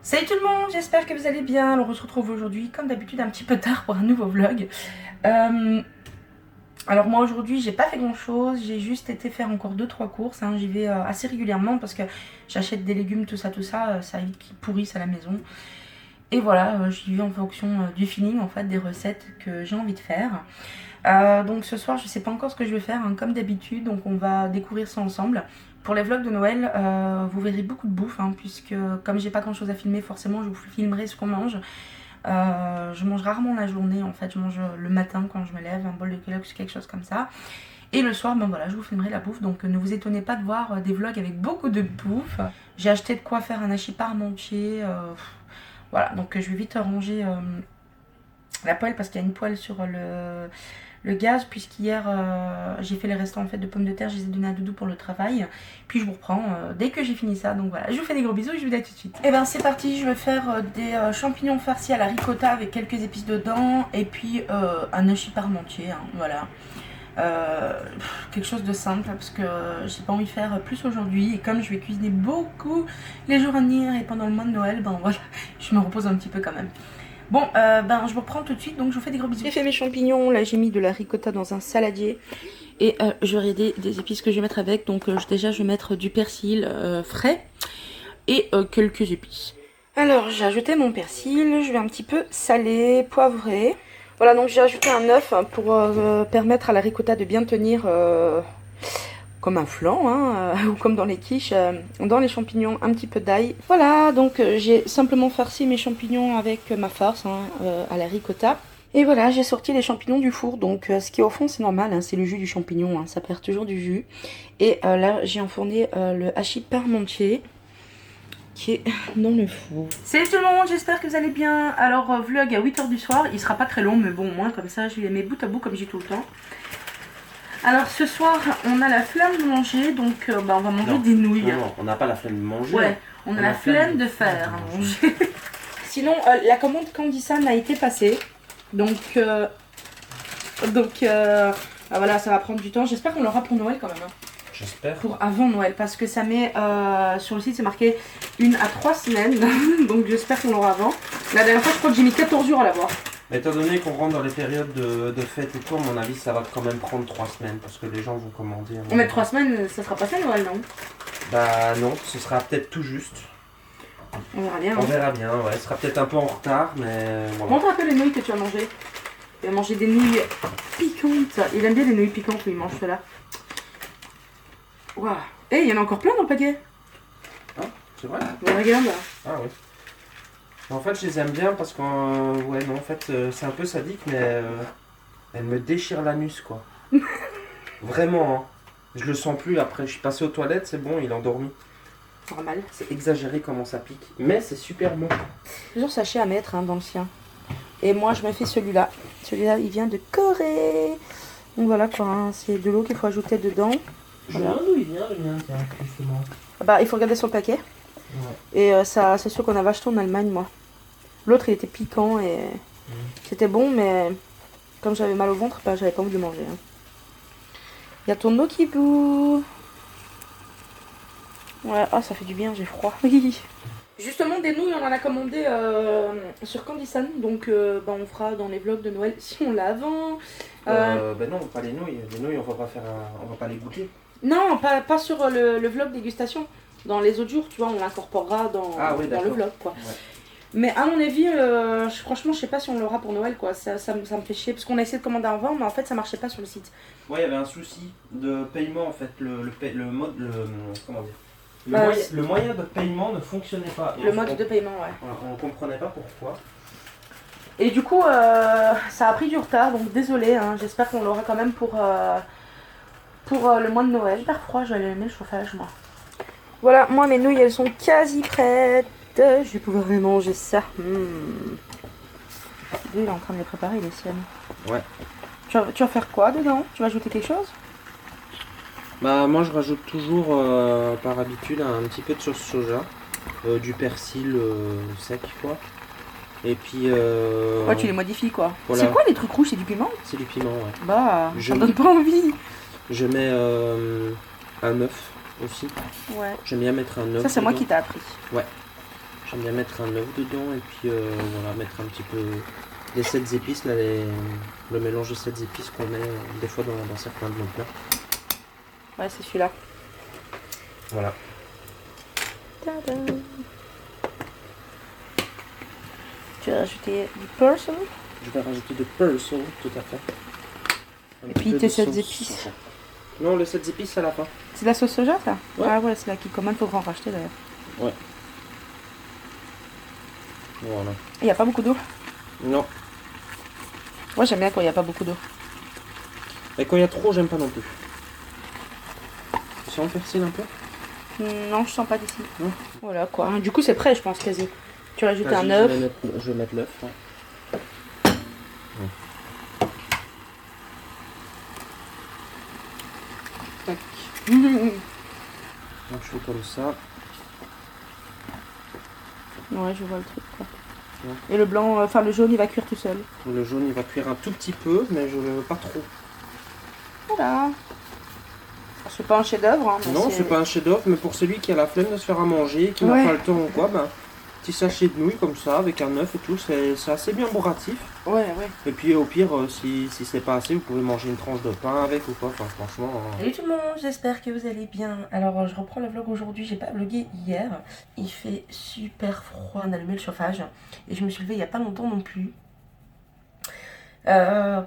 Salut tout le monde, j'espère que vous allez bien. Alors on se retrouve aujourd'hui comme d'habitude un petit peu tard pour un nouveau vlog. Alors moi aujourd'hui j'ai pas fait grand chose, j'ai juste été faire encore 2-3 courses, hein. J'y vais assez régulièrement parce que j'achète des légumes, tout ça, ça évite qu'ils pourrissent à la maison. Et voilà, j'y vais en fonction du feeling en fait, des recettes que j'ai envie de faire. Donc ce soir je sais pas encore ce que je vais faire, hein, comme d'habitude, donc on va découvrir ça ensemble. Pour les vlogs de Noël, vous verrez beaucoup de bouffe, hein, puisque comme j'ai pas grand chose à filmer, forcément je vous filmerai ce qu'on mange. Je mange rarement la journée, en fait je mange le matin quand je me lève, un bol de Kellogg's, quelque chose comme ça. Et le soir, ben voilà, je vous filmerai la bouffe, donc ne vous étonnez pas de voir des vlogs avec beaucoup de bouffe. J'ai acheté de quoi faire un hachis parmentier, voilà, donc je vais vite ranger la poêle parce qu'il y a une poêle sur le gaz, puisqu'hier j'ai fait les restants en fait de pommes de terre, je les ai donnés à Doudou pour le travail. Puis je vous reprends dès que j'ai fini ça. Donc voilà, je vous fais des gros bisous et je vous dis à tout de suite. Et ben c'est parti, je vais faire des champignons farcis à la ricotta avec quelques épices dedans. Et puis un hachis parmentier, hein, voilà. Quelque chose de simple parce que j'ai pas envie de faire plus aujourd'hui. Et comme je vais cuisiner beaucoup les jours à venir et pendant le mois de Noël, ben voilà, je me repose un petit peu quand même. Bon, ben je vous reprends tout de suite, donc je vous fais des gros bisous. J'ai fait mes champignons, là j'ai mis de la ricotta dans un saladier. Et j'aurai des épices que je vais mettre avec. Donc déjà je vais mettre du persil frais et quelques épices. Alors j'ai ajouté mon persil, je vais un petit peu saler, poivrer. Voilà, donc j'ai ajouté un œuf pour permettre à la ricotta de bien tenir comme un flan, hein, ou comme dans les quiches, dans les champignons, un petit peu d'ail. Voilà, donc j'ai simplement farci mes champignons avec ma farce, hein, à la ricotta. Et voilà, j'ai sorti les champignons du four, donc ce qui est au fond c'est normal, hein, c'est le jus du champignon, hein, ça perd toujours du jus. Et là j'ai enfourné le hachis parmentier qui est dans le four. Salut tout le monde, j'espère que vous allez bien. Alors vlog à 8 h du soir, il sera pas très long, mais bon, au moins comme ça je les mets bout à bout comme j'ai tout le temps. Alors ce soir on a la flemme de manger, donc bah, on va manger des nouilles. Non, on n'a pas la flemme de manger. Ouais, on a la flemme de faire à manger. Sinon la commande Candysan a été passée. Donc voilà, ça va prendre du temps. J'espère qu'on l'aura pour Noël quand même, hein. J'espère. Pour avant Noël, parce que ça met sur le site c'est marqué 1 à 3 semaines. Donc j'espère qu'on l'aura avant. La dernière fois je crois que j'ai mis 14 jours à l'avoir. Étant donné qu'on rentre dans les périodes de fêtes et tout, à mon avis, ça va quand même prendre 3 semaines parce que les gens vont commander. On met 3 semaines, ça sera pas ça Noël, non? Bah non, ce sera peut-être tout juste. On verra bien. On verra bien, ouais. Ce sera peut-être un peu en retard, mais voilà. Montre un peu les nouilles que tu as mangées. Il a mangé des nouilles piquantes. Il aime bien les nouilles piquantes, il mange cela. Waouh. Eh, il y en a encore plein dans le paquet. Ah, c'est vrai? Mais regarde. Ah oui. En fait, je les aime bien parce que, ouais, non, en fait, c'est un peu sadique, mais elle me déchire l'anus, quoi. Vraiment, hein. Je le sens plus après. Je suis passé aux toilettes, c'est bon, il est endormi. Normal. C'est exagéré comment ça pique, mais c'est super bon. Plusieurs sachets à mettre, hein, dans le sien. Et moi, je me fais celui-là. Celui-là, il vient de Corée. Donc voilà, quoi, hein, c'est de l'eau qu'il faut ajouter dedans. Voilà. D'où il vient, tiens, justement. Bah, il faut regarder sur le paquet. Ouais. Et ça, c'est sûr qu'on avait acheté en Allemagne, moi. L'autre, il était piquant et c'était bon, mais comme j'avais mal au ventre, bah, j'avais pas envie de le manger, hein. Il y a ton eau qui bout. Ouais, ah, ça fait du bien, j'ai froid. Justement, des nouilles, on en a commandé sur Candysan, donc bah, on fera dans les vlogs de Noël si on l'a avant. Ben non, pas les nouilles. Les nouilles, on va pas les goûter. Non, pas sur le vlog dégustation. Dans les autres jours, tu vois, on l'incorporera dans le vlog, quoi. Ouais. Mais à mon avis, franchement, je sais pas si on l'aura pour Noël, quoi. Ça me fait chier, parce qu'on a essayé de commander avant, mais en fait, ça marchait pas sur le site. Ouais, il y avait un souci de paiement, en fait. Comment dire, le moyen de paiement ne fonctionnait pas. Le mode de paiement, ouais. On comprenait pas pourquoi. Et du coup, ça a pris du retard, donc désolé, hein, j'espère qu'on l'aura quand même pour le mois de Noël. J'ai froid, je vais aller mettre le chauffage, moi. Voilà, moi mes nouilles, elles sont quasi prêtes. Je vais pouvoir les manger ça. Lui, il est en train de les préparer, les siennes. Ouais. Tu vas faire quoi dedans? Tu vas ajouter quelque chose? Bah moi je rajoute toujours par habitude un petit peu de sauce soja, du persil sec, quoi. Et puis ouais, tu les modifies, quoi. Voilà. C'est quoi les trucs rouges? C'est du piment? C'est du piment, ouais. Bah, ça donne pas envie. Je mets un œuf aussi. Ouais. J'aime bien mettre un œuf. Ça c'est moi qui t'a appris. Ouais. J'aime bien mettre un œuf dedans et puis voilà, mettre un petit peu les 7 épices, là, le mélange de 7 épices qu'on met des fois dans certains de nos plats. Ouais, c'est celui-là. Voilà. Tadam. Tu vas rajouter du persil. Je vais rajouter du persil, tout à fait. Et puis tes 7 épices. Non, les 7 épices, c'est à la fin. C'est de la sauce soja, ça? Ouais. Ah ouais, c'est là qui commande, faut en racheter d'ailleurs. Ouais. Voilà. Il n'y a pas beaucoup d'eau? Non. Moi j'aime bien quand il n'y a pas beaucoup d'eau. Et quand il y a trop, j'aime pas non plus. Tu sens le persil un peu? Non, je sens pas d'ici. Non. Voilà quoi. Du coup c'est prêt, je pense quasi. Tu rajoutes un Vas-y, œuf. Je vais mettre l'œuf. Ouais. Tac. Donc je fais comme ça. Ouais, je vois le truc quoi. Ouais. Et le blanc, enfin le jaune il va cuire tout seul. Le jaune il va cuire un tout petit peu, mais je ne veux pas trop. Voilà. C'est pas un chef-d'œuvre. Hein, non, c'est pas un chef-d'œuvre, mais pour celui qui a la flemme de se faire à manger, qui n'a pas le temps ou quoi, ben, petit sachet de nouilles comme ça, avec un œuf et tout, c'est assez bien bourratif. Ouais, ouais. Et puis au pire, si c'est pas assez, vous pouvez manger une tranche de pain avec ou quoi, enfin franchement... Salut tout le monde, j'espère que vous allez bien. Alors je reprends le vlog aujourd'hui, j'ai pas vlogué hier. Il fait super froid, on a allumé le chauffage. Et je me suis levée il y a pas longtemps non plus.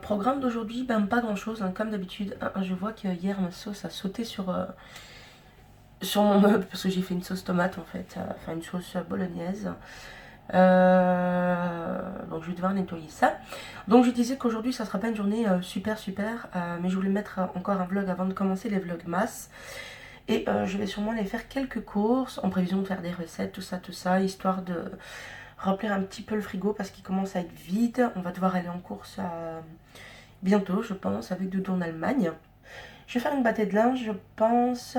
Programme d'aujourd'hui, ben pas grand chose, hein, comme d'habitude. Je vois que hier ma sauce a sauté sur mon meuble parce que j'ai fait une sauce tomate en fait, enfin une sauce bolognaise. Donc je vais devoir nettoyer ça. Donc je disais qu'aujourd'hui ça sera pas une journée super, mais je voulais mettre encore un vlog avant de commencer les vlogmas. Et je vais sûrement aller faire quelques courses en prévision de faire des recettes, tout ça, histoire de remplir un petit peu le frigo parce qu'il commence à être vide. On va devoir aller en course bientôt, je pense, avec Doudou en Allemagne. Je vais faire une bâtée de linge, je pense.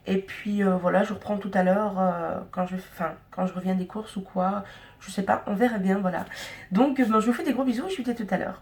Et puis voilà, je reprends tout à l'heure quand je reviens des courses ou quoi. Je sais pas, on verra bien, voilà. Donc je vous fais des gros bisous et je vous dis à tout à l'heure.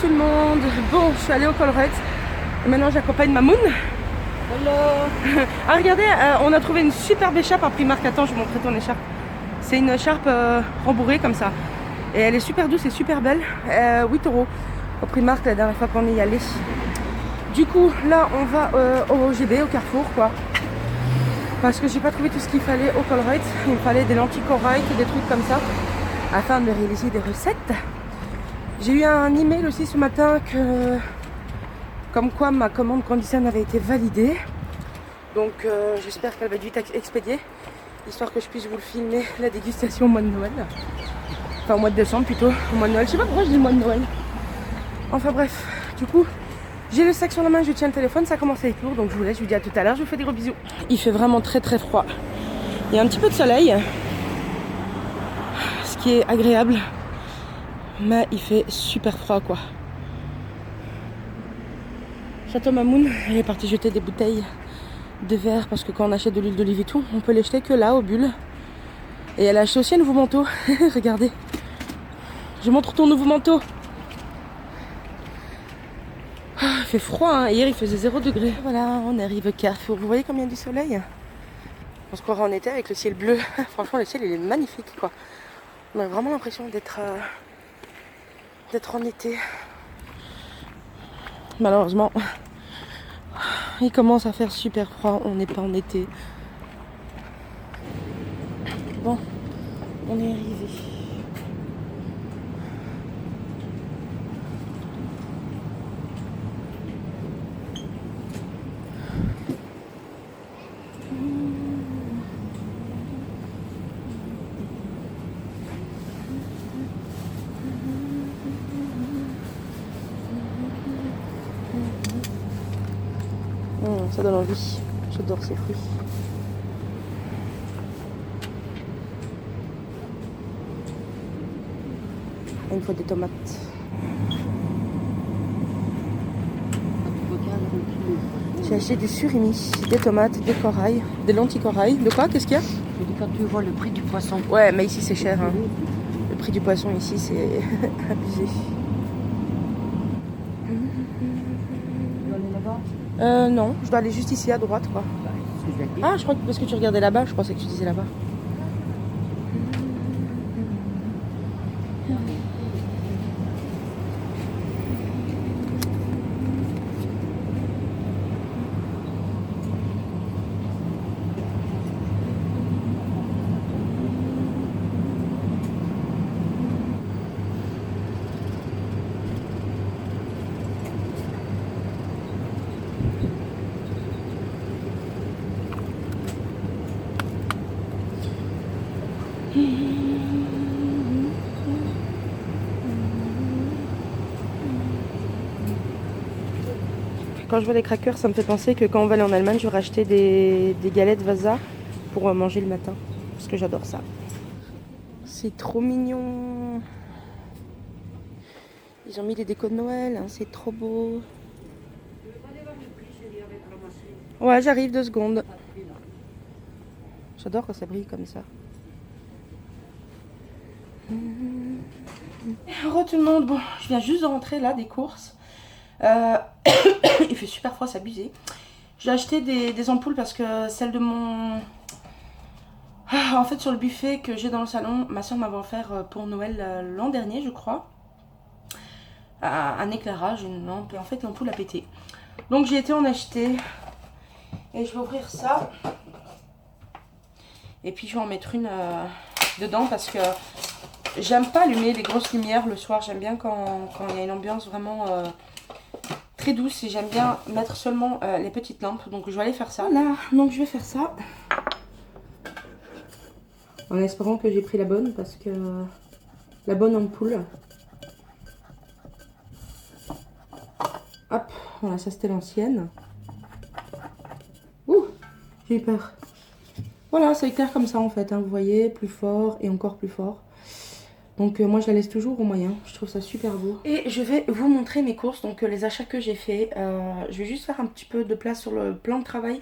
Tout le monde, bon je suis allée au Colruyt et maintenant j'accompagne Mamoun. Hello. Ah regardez, on a trouvé une superbe écharpe à Primark. Attends, je vais vous montrer ton écharpe. C'est une écharpe rembourrée comme ça et elle est super douce et super belle. 8 € au Primark la dernière fois qu'on y allait. Du coup là on va au GB, au Carrefour quoi, parce que j'ai pas trouvé tout ce qu'il fallait au Colruyt. Il me fallait des lentilles Colruyt, des trucs comme ça afin de réaliser des recettes. J'ai eu un email aussi ce matin que Comme quoi ma commande Candyson avait été validée. Donc j'espère qu'elle va être vite expédiée. Histoire que je puisse vous le filmer, la dégustation au mois de Noël. Enfin au mois de décembre plutôt, au mois de Noël. Je sais pas pourquoi je dis le mois de Noël. Enfin bref, du coup, j'ai le sac sur la main, je tiens le téléphone, ça commence à être lourd. Donc je vous laisse, je vous dis à tout à l'heure, je vous fais des gros bisous. Il fait vraiment très très froid. Il y a un petit peu de soleil, ce qui est agréable. Mais il fait super froid quoi. Château Mamoun, elle est partie jeter des bouteilles de verre parce que quand on achète de l'huile d'olive et tout, on peut les jeter que là, au Bulle. Et elle a acheté aussi un nouveau manteau. Regardez. Je montre ton nouveau manteau. Ah, il fait froid, hein. Hier il faisait 0 degré. Voilà, on arrive au Carrefour. Vous voyez comme il y a du soleil? On se croirait en été avec le ciel bleu. Franchement, le ciel il est magnifique quoi. On a vraiment l'impression d'être en été. Malheureusement, il commence à faire super froid. On n'est pas en été. Bon, on est arrivé. Ça donne envie. J'adore ces fruits. Et une fois des tomates. J'ai acheté du surimi, des tomates, des corails, des lentilles corail. De quoi? Qu'est-ce qu'il y a? Quand tu vois le prix du poisson. Ouais, mais ici c'est cher. Hein. Le prix du poisson ici c'est abusé. Tu dois aller là-bas? Non, je dois aller juste ici à droite quoi. Bah, c'est ce que je vais dire. Ah, je crois que parce que tu regardais là-bas, je pensais que tu disais là-bas. Quand je vois les crackers, ça me fait penser que quand on va aller en Allemagne, je vais racheter des galettes Vasa pour manger le matin. Parce que j'adore ça. C'est trop mignon. Ils ont mis des décos de Noël, hein, c'est trop beau. Ouais, j'arrive 2 secondes. J'adore quand ça brille comme ça. Re tout le monde, bon, je viens juste de rentrer là des courses. Il fait super froid, c'est abusé. J'ai acheté des ampoules parce que celle de mon... En fait sur le buffet que j'ai dans le salon, ma soeur m'avait offert pour Noël l'an dernier je crois. Un éclairage, une lampe, et en fait l'ampoule a pété. Donc j'ai été en acheter. Et je vais ouvrir ça. Et puis je vais en mettre une dedans parce que j'aime pas allumer les grosses lumières le soir. J'aime bien quand il y a une ambiance vraiment très douce. Et j'aime bien mettre seulement les petites lampes. Donc je vais aller faire ça. Là, donc je vais faire ça. En espérant que j'ai pris la bonne parce que la bonne ampoule. Hop, voilà, ça c'était l'ancienne. Ouh, j'ai eu peur. Voilà, ça éclaire comme ça en fait, hein, vous voyez, plus fort et encore plus fort. Donc moi je la laisse toujours au moyen, je trouve ça super beau. Et je vais vous montrer mes courses, donc les achats que j'ai fait. Je vais juste faire un petit peu de place sur le plan de travail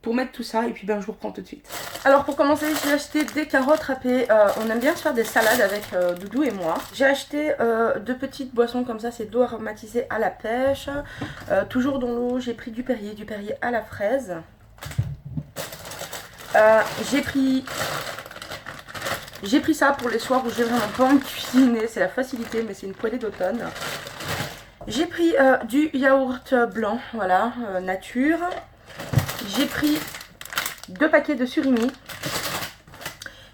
pour mettre tout ça et puis ben je vous reprends tout de suite. Alors pour commencer, j'ai acheté des carottes râpées. On aime bien se faire des salades avec Doudou et moi. J'ai acheté 2 petites boissons comme ça, c'est de l'eau aromatisée à la pêche. Toujours dans l'eau, j'ai pris du Perrier à la fraise. J'ai pris ça pour les soirs où j'ai vraiment pas envie de cuisiner. C'est la facilité, mais c'est une poêlée d'automne. J'ai pris du yaourt blanc, voilà, nature. J'ai pris 2 paquets de surimi.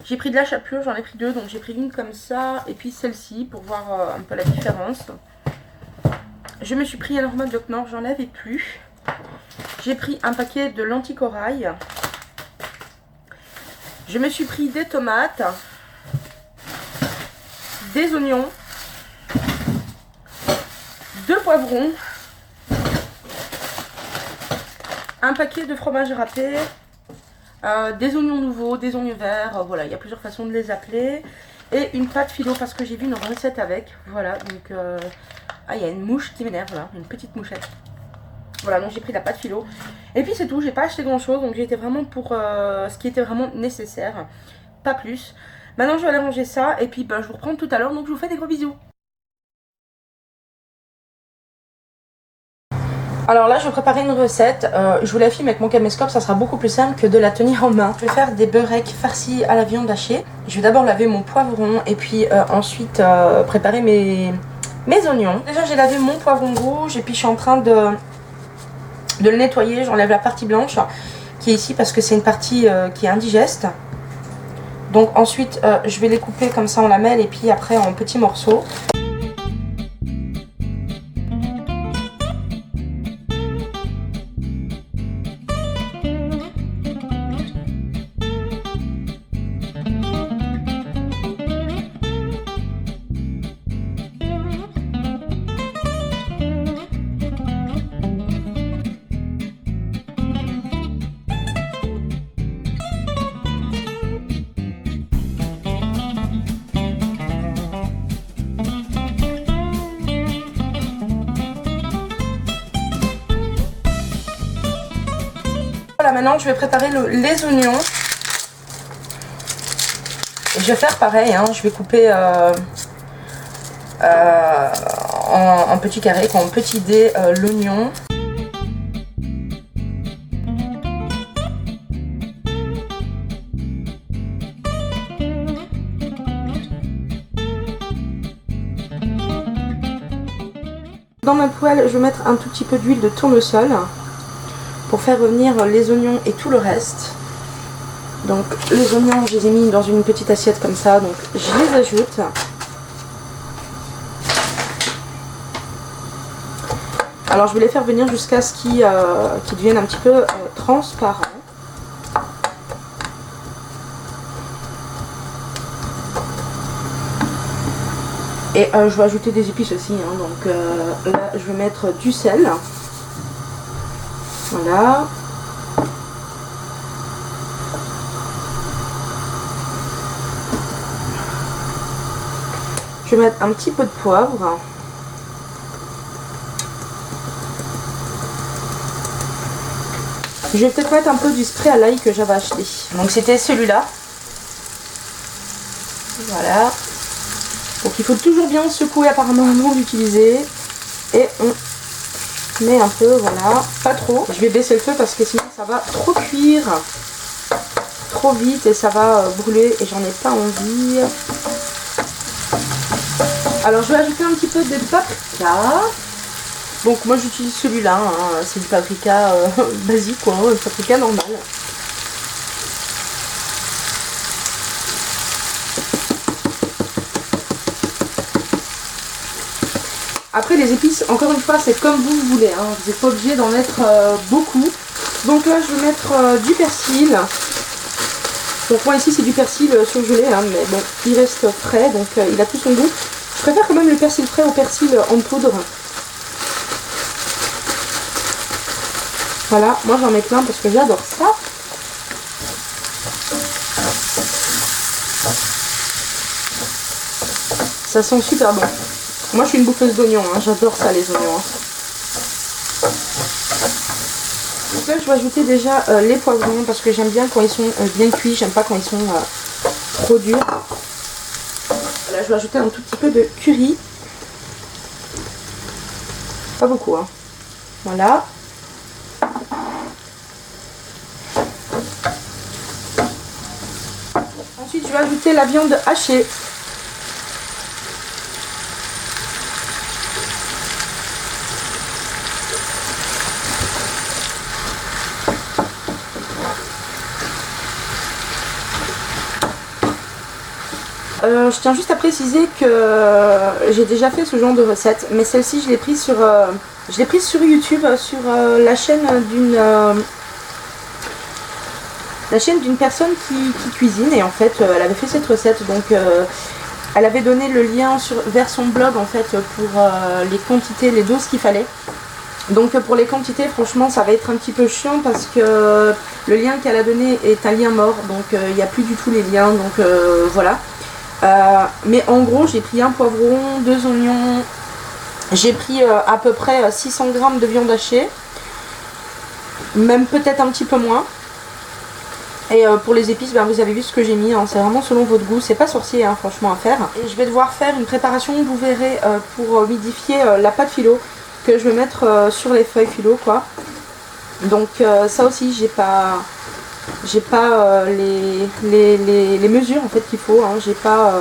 J'ai pris de la chapelure, j'en ai pris 2, donc j'ai pris une comme ça et puis celle-ci pour voir un peu la différence. je me suis pris, alors moi Doc Nord, j'en avais plus. J'ai pris un paquet de lentilles corail. Je me suis pris des tomates, des oignons, 2 poivrons, un paquet de fromage râpé, des oignons nouveaux, des oignons verts, voilà, il y a plusieurs façons de les appeler. Et une pâte philo parce que j'ai vu une recette avec, voilà, donc ah, il y a une mouche qui m'énerve là, une petite mouchette. Voilà, donc j'ai pris la pâte philo. Et puis c'est tout, j'ai pas acheté grand chose, donc j'ai été vraiment pour ce qui était vraiment nécessaire, pas plus. Maintenant je vais aller ranger ça, et puis ben, je vous reprends tout à l'heure, donc je vous fais des gros bisous. Alors là je vais préparer une recette, je vous la filme avec mon caméscope, ça sera beaucoup plus simple que de la tenir en main. Je vais faire des beurrecs farcis à la viande hachée. Je vais d'abord laver mon poivron et puis ensuite préparer mes oignons. Déjà j'ai lavé mon poivron rouge et puis je suis en train de le nettoyer. J'enlève la partie blanche qui est ici parce que c'est une partie qui est indigeste. Donc ensuite je vais les couper comme ça en lamelles et puis après en petits morceaux. Voilà, maintenant je vais préparer les oignons. Et je vais faire pareil, hein, je vais couper en petits carrés, en petits dés l'oignon. Dans ma poêle, je vais mettre un tout petit peu d'huile de tournesol pour faire revenir les oignons et tout le reste. Donc les oignons, je les ai mis dans une petite assiette comme ça, donc je les ajoute. Alors je vais les faire venir jusqu'à ce qu'ils deviennent un petit peu transparents. Et je vais ajouter des épices aussi, hein, donc là je vais mettre du sel. Voilà. Je vais mettre un petit peu de poivre. Je vais peut-être mettre un peu du spray à l'ail que j'avais acheté. Donc c'était celui-là. Voilà. Donc il faut toujours bien secouer apparemment avant d'utiliser. Et on met un peu, voilà, pas trop. Je vais baisser le feu parce que sinon ça va trop cuire trop vite et ça va brûler et j'en ai pas envie. Alors je vais ajouter un petit peu de paprika. Donc moi j'utilise celui-là, hein. C'est du paprika basique quoi, hein, paprika normal. Après les épices, encore une fois, c'est comme vous voulez, hein. Vous n'êtes pas obligé d'en mettre beaucoup. Donc là je vais mettre du persil. Donc moi ici c'est du persil surgelé, hein, mais bon, il reste frais, donc il a tout son goût. Je préfère quand même le persil frais au persil en poudre. Voilà, moi j'en mets plein parce que j'adore ça. Ça sent super bon. Moi je suis une bouffeuse d'oignons, hein. J'adore ça les oignons. Hein. Donc là je vais ajouter déjà les poivrons parce que j'aime bien quand ils sont bien cuits, j'aime pas quand ils sont trop durs. Là je vais ajouter un tout petit peu de curry. Pas beaucoup, hein. Voilà. Ensuite je vais ajouter la viande hachée. Je tiens juste à préciser que j'ai déjà fait ce genre de recette, mais celle-ci je l'ai prise sur YouTube, sur la chaîne d'une personne qui cuisine, et en fait elle avait fait cette recette, donc elle avait donné le lien vers son blog en fait pour les quantités, les doses qu'il fallait. Donc pour les quantités, franchement ça va être un petit peu chiant parce que le lien qu'elle a donné est un lien mort, donc il n'y a plus du tout les liens, donc voilà. Mais en gros j'ai pris un poivron, 2 oignons, j'ai pris à peu près 600 g de viande hachée, même peut-être un petit peu moins. Et pour les épices, ben, vous avez vu ce que j'ai mis, hein, c'est vraiment selon votre goût, c'est pas sorcier hein, franchement à faire. Et je vais devoir faire une préparation, vous verrez, pour humidifier la pâte philo, que je vais mettre sur les feuilles philo quoi. Donc ça aussi j'ai pas les mesures en fait qu'il faut, hein. J'ai pas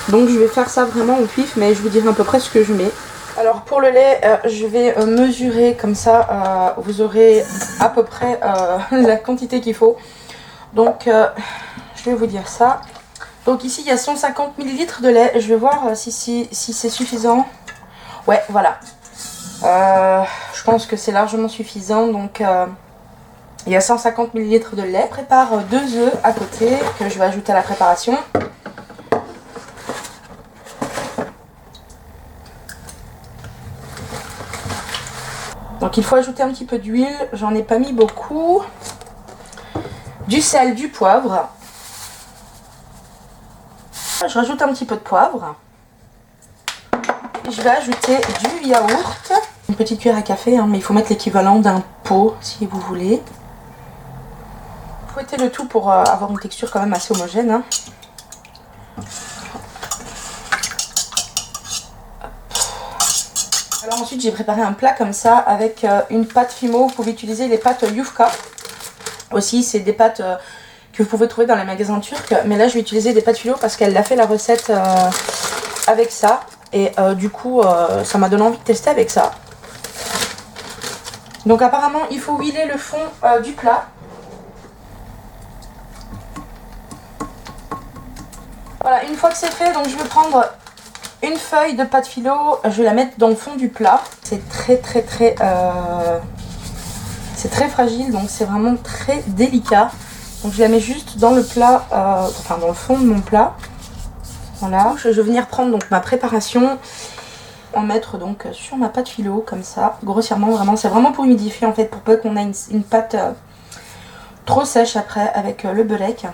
donc je vais faire ça vraiment au pif, mais je vous dirai à peu près ce que je mets. Alors pour le lait, je vais mesurer comme ça, vous aurez à peu près la quantité qu'il faut. Donc je vais vous dire ça. Donc ici il y a 150 ml de lait, je vais voir si c'est suffisant. Ouais voilà. Je pense que c'est largement suffisant, donc il y a 150 ml de lait. Je prépare 2 œufs à côté que je vais ajouter à la préparation. Donc il faut ajouter un petit peu d'huile, j'en ai pas mis beaucoup. Du sel, du poivre. Je rajoute un petit peu de poivre. Je vais ajouter du yaourt. Une petite cuillère à café, hein, mais il faut mettre l'équivalent d'un pot si vous voulez. Fouettez le tout pour avoir une texture quand même assez homogène. Hein. Alors ensuite j'ai préparé un plat comme ça avec une pâte Fimo. Vous pouvez utiliser les pâtes Yufka. Aussi c'est des pâtes que vous pouvez trouver dans les magasins turcs. Mais là je vais utiliser des pâtes Filo parce qu'elle a fait la recette avec ça. Et du coup ça m'a donné envie de tester avec ça. Donc apparemment il faut huiler le fond du plat. Voilà, une fois que c'est fait, donc je vais prendre une feuille de pâte philo, je vais la mettre dans le fond du plat. C'est très fragile, donc c'est vraiment très délicat. Donc je la mets juste dans le plat, enfin dans le fond de mon plat. Voilà, je vais venir prendre donc ma préparation, en mettre donc sur ma pâte philo comme ça, grossièrement vraiment. C'est vraiment pour humidifier en fait, pour pas qu'on ait une pâte trop sèche après avec le beurek.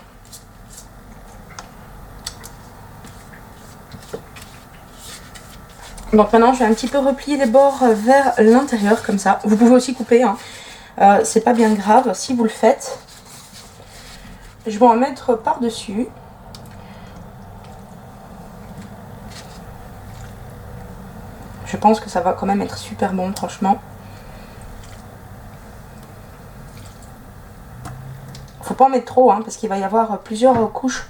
Donc maintenant je vais un petit peu replier les bords vers l'intérieur comme ça. Vous pouvez aussi couper, hein. C'est pas bien grave si vous le faites. Je vais en mettre par dessus. Je pense que ça va quand même être super bon franchement. Faut pas en mettre trop hein, parce qu'il va y avoir plusieurs couches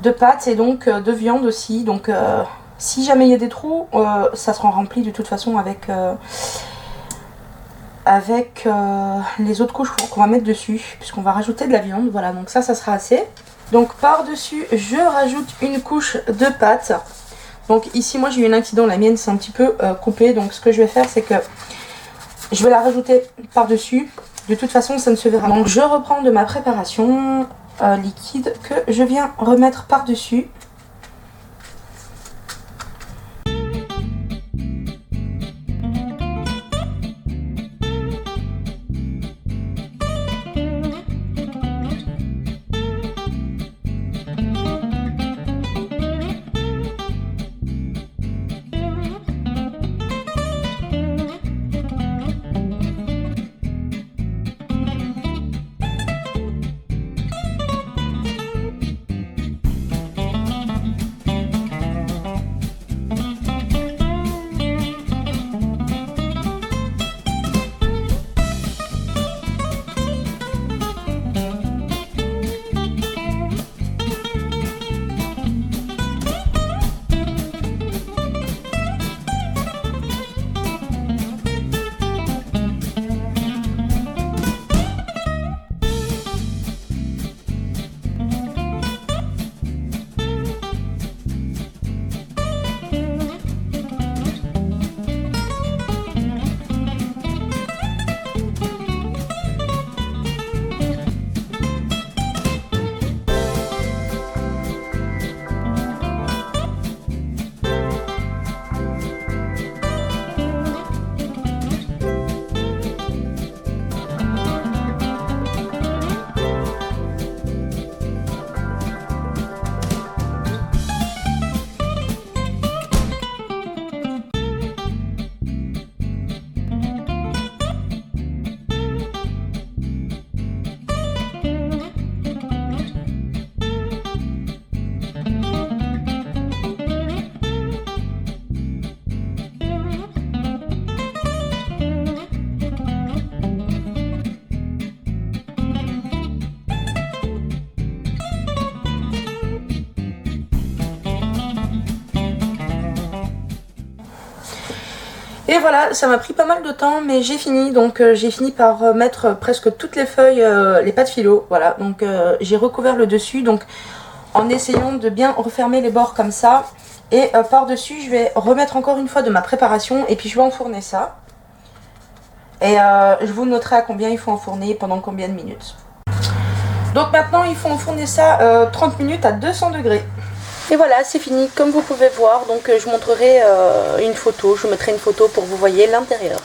de pâte et donc de viande aussi. Donc si jamais il y a des trous, ça sera rempli de toute façon avec les autres couches qu'on va mettre dessus, puisqu'on va rajouter de la viande. Voilà, donc ça sera assez. Donc par dessus je rajoute une couche de pâte. Donc ici moi j'ai eu un accident, la mienne c'est un petit peu coupé, donc ce que je vais faire c'est que je vais la rajouter par dessus. De toute façon ça ne se verra pas. Donc je reprends de ma préparation liquide que je viens remettre par dessus. Et voilà, ça m'a pris pas mal de temps, mais j'ai fini. Donc j'ai fini par mettre presque toutes les feuilles, les pâtes philo. Voilà, donc j'ai recouvert le dessus, donc en essayant de bien refermer les bords comme ça. Et par-dessus, je vais remettre encore une fois de ma préparation et puis je vais enfourner ça. Et je vous noterai à combien il faut enfourner, pendant combien de minutes. Donc maintenant, il faut enfourner ça 30 minutes à 200 degrés. Et voilà, c'est fini, comme vous pouvez voir. Donc je montrerai une photo, je vous mettrai une photo pour que vous voyez l'intérieur.